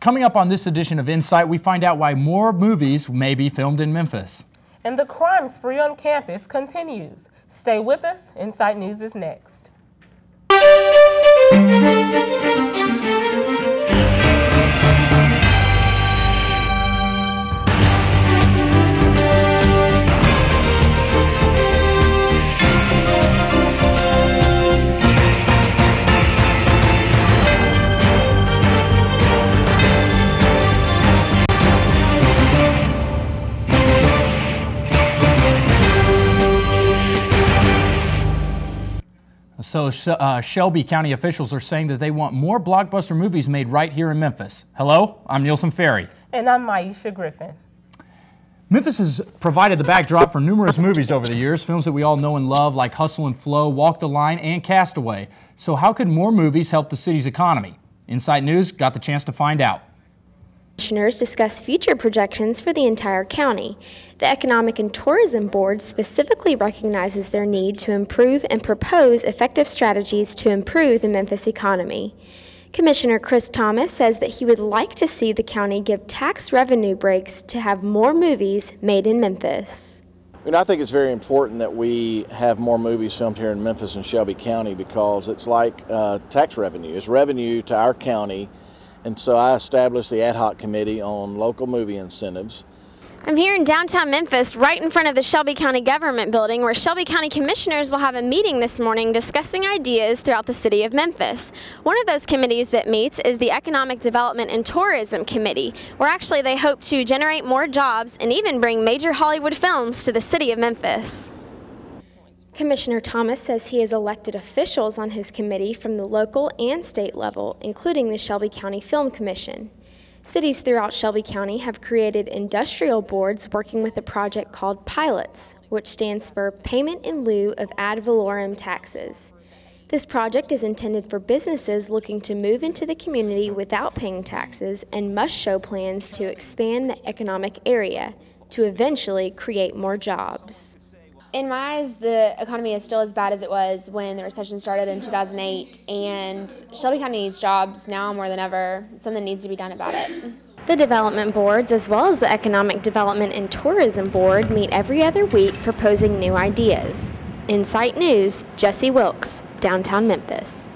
Coming up on this edition of Insight, we find out why more movies may be filmed in Memphis. And the crime spree on campus continues. Stay with us. Insight News is next. So Shelby County officials are saying that they want more blockbuster movies made right here in Memphis. Hello, I'm Nielsen Ferry. And I'm Maisha Griffin. Memphis has provided the backdrop for numerous movies over the years, films that we all know and love like Hustle and Flow, Walk the Line, and Castaway. So how could more movies help the city's economy? Insight News got the chance to find out. Commissioners discuss future projections for the entire county. The Economic and Tourism Board specifically recognizes their need to improve and propose effective strategies to improve the Memphis economy. Commissioner Chris Thomas says that he would like to see the county give tax revenue breaks to have more movies made in Memphis. And I think it's very important that we have more movies filmed here in Memphis and Shelby County because it's like tax revenue. It's revenue to our county. And so I established the ad hoc committee on local movie incentives. I'm here in downtown Memphis, right in front of the Shelby County Government Building, where Shelby County Commissioners will have a meeting this morning discussing ideas throughout the city of Memphis. One of those committees that meets is the Economic Development and Tourism Committee, where actually they hope to generate more jobs and even bring major Hollywood films to the city of Memphis. Commissioner Thomas says he has elected officials on his committee from the local and state level, including the Shelby County Film Commission. Cities throughout Shelby County have created industrial boards working with a project called PILOTS, which stands for Payment in Lieu of Ad Valorem Taxes. This project is intended for businesses looking to move into the community without paying taxes and must show plans to expand the economic area to eventually create more jobs. In my eyes, the economy is still as bad as it was when the recession started in 2008, and Shelby County needs jobs now more than ever. Something needs to be done about it. The development boards, as well as the Economic Development and Tourism Board, meet every other week proposing new ideas. Insight News, Jesse Wilkes, downtown Memphis.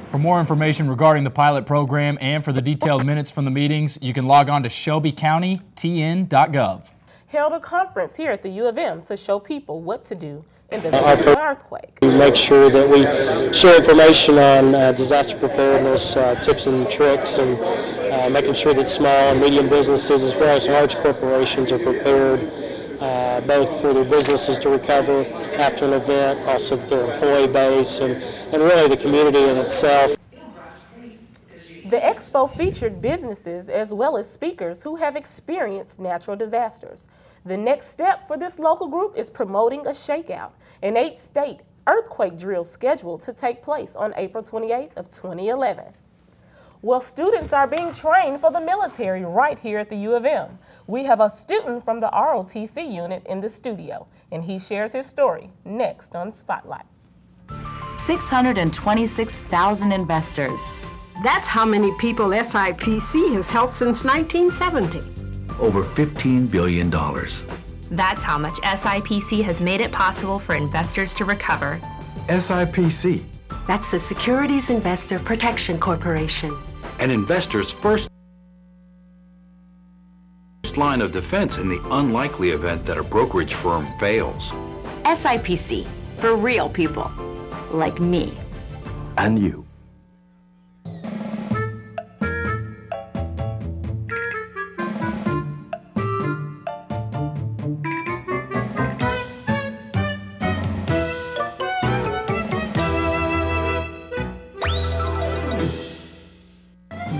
For more information regarding the pilot program and for the detailed minutes from the meetings, you can log on to shelbycountytn.gov. Held a conference here at the U of M to show people what to do in the event of an earthquake. We make sure that we share information on disaster preparedness, tips and tricks, and making sure that small and medium businesses as well as large corporations are prepared both for their businesses to recover after an event, also their employee base, and really the community in itself. The expo featured businesses as well as speakers who have experienced natural disasters. The next step for this local group is promoting a shakeout, an 8-state earthquake drill scheduled to take place on April 28th of 2011. Well, students are being trained for the military right here at the U of M. We have a student from the ROTC unit in the studio, and he shares his story next on Spotlight. 626,000 investors. That's how many people SIPC has helped since 1970. Over $15 billion. That's how much SIPC has made it possible for investors to recover. SIPC. That's the Securities Investor Protection Corporation. An investor's first line of defense in the unlikely event that a brokerage firm fails. SIPC, for real people, like me. And you.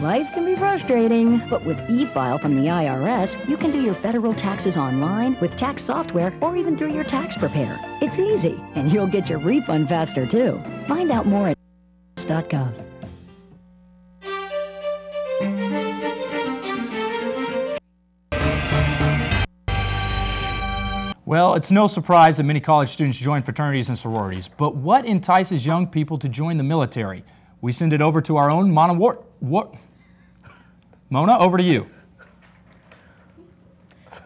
Life can be frustrating, but with e-file from the IRS, you can do your federal taxes online with tax software or even through your tax preparer. It's easy, and you'll get your refund faster too. Find out more at .gov. Well, it's no surprise that many college students join fraternities and sororities, but what entices young people to join the military? We send it over to our own Mona, over to you.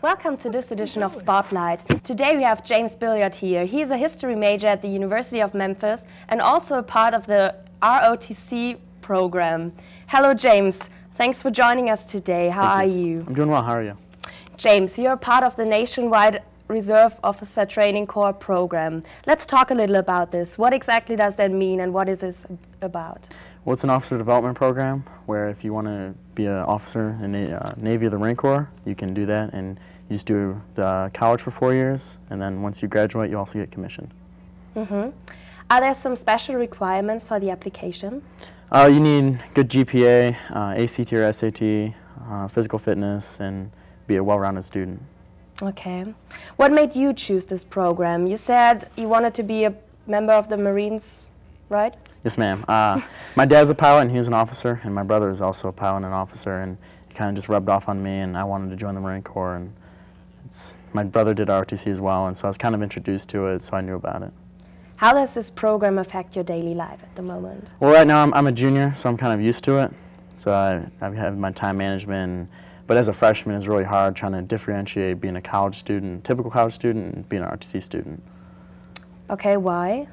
Welcome to this edition of Spotlight. Today we have James Billiard here. He is a history major at the University of Memphis and also a part of the ROTC program. Hello, James. Thanks for joining us today. How are you? I'm doing well. How are you? James, you're part of the nationwide Reserve Officer Training Corps program. Let's talk a little about this. What exactly does that mean and what is this about? Well, it's an officer development program where if you want to be an officer in the Navy or the Marine Corps, you can do that, and you just do the college for 4 years, and then once you graduate, you also get commissioned. Mm-hmm. Are there some special requirements for the application? You need good GPA, ACT or SAT, physical fitness, and be a well-rounded student. Okay. What made you choose this program? You said you wanted to be a member of the Marines, right? Yes, ma'am. My dad's a pilot and he was an officer, and my brother is also a pilot and an officer, and it kind of just rubbed off on me, and I wanted to join the Marine Corps. And my brother did ROTC as well, and so I was kind of introduced to it, so I knew about it. How does this program affect your daily life at the moment? Well, right now I'm a junior, so I'm kind of used to it. So I have my time management, but as a freshman it's really hard trying to differentiate being a college student, typical college student, and being an ROTC student. Okay, why?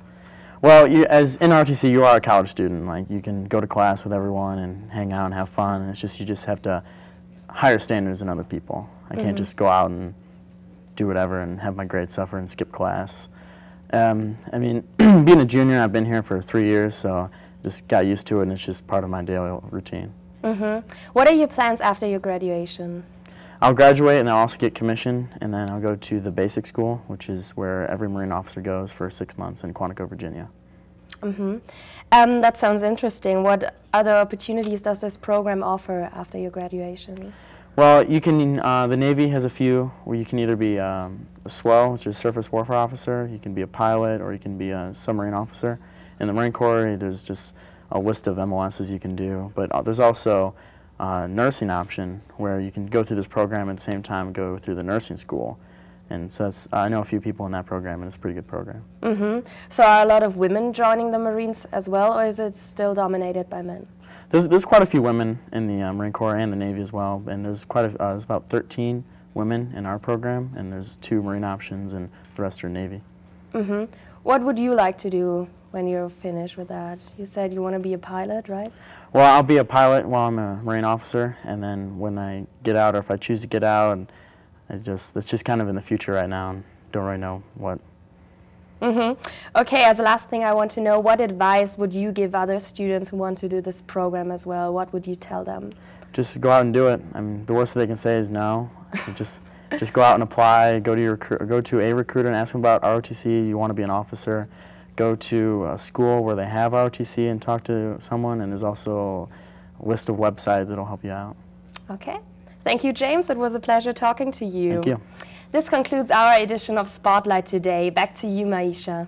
Well, as in ROTC, you are a college student. Like, you can go to class with everyone and hang out and have fun. It's just you just have to higher standards than other people. I can't just go out and do whatever and have my grades suffer and skip class. I mean, being a junior, I've been here for 3 years, so just got used to it, and it's just part of my daily routine. What are your plans after your graduation? I'll graduate, and I'll also get commissioned, and then I'll go to the basic school, which is where every Marine officer goes for 6 months in Quantico, Virginia. That sounds interesting. What other opportunities does this program offer after your graduation? Well, you can. The Navy has a few where you can either be a SWO, which is a surface warfare officer. You can be a pilot, or you can be a submarine officer. In the Marine Corps, there's just a list of MOSs you can do, but there's also a nursing option where you can go through this program at the same time go through the nursing school. And so I know a few people in that program, and it's a pretty good program. So are a lot of women joining the Marines as well, or is it still dominated by men? There's quite a few women in the Marine Corps and the Navy as well, and there's there's about 13 women in our program, and there's 2 Marine options, and the rest are Navy. What would you like to do when you're finished with that? You said you want to be a pilot, right? Well, I'll be a pilot while I'm a Marine officer, and then when I get out, or if I choose to get out, it's just kind of in the future right now, and don't really know what. Okay, as a last thing I want to know, what advice would you give other students who want to do this program as well? What would you tell them? Just go out and do it. I mean, the worst they can say is no. Just go out and apply. Go to a recruiter and ask them about ROTC. You want to be an officer. Go to a school where they have ROTC and talk to someone, and there's also a list of websites that'll help you out. Okay. Thank you, James. It was a pleasure talking to you. Thank you. This concludes our edition of Spotlight today. Back to you, Maisha.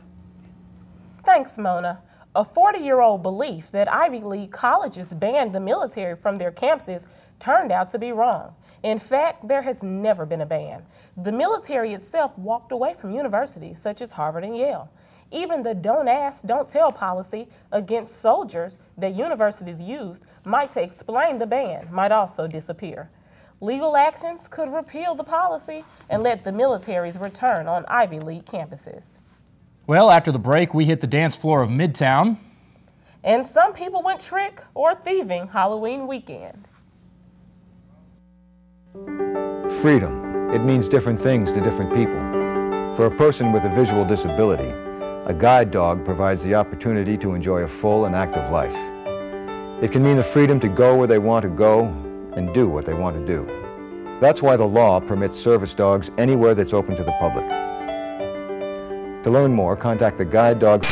Thanks, Mona. A 40-year-old belief that Ivy League colleges banned the military from their campuses turned out to be wrong. In fact, there has never been a ban. The military itself walked away from universities such as Harvard and Yale. Even the don't ask, don't tell policy against soldiers that universities used to explain the ban might also disappear. Legal actions could repeal the policy and let the militaries return on Ivy League campuses. Well, after the break, we hit the dance floor of Midtown. And some people went trick or thieving Halloween weekend. Freedom. It means different things to different people. For a person with a visual disability, a guide dog provides the opportunity to enjoy a full and active life. It can mean the freedom to go where they want to go and do what they want to do. That's why the law permits service dogs anywhere that's open to the public. To learn more, contact the Guide Dog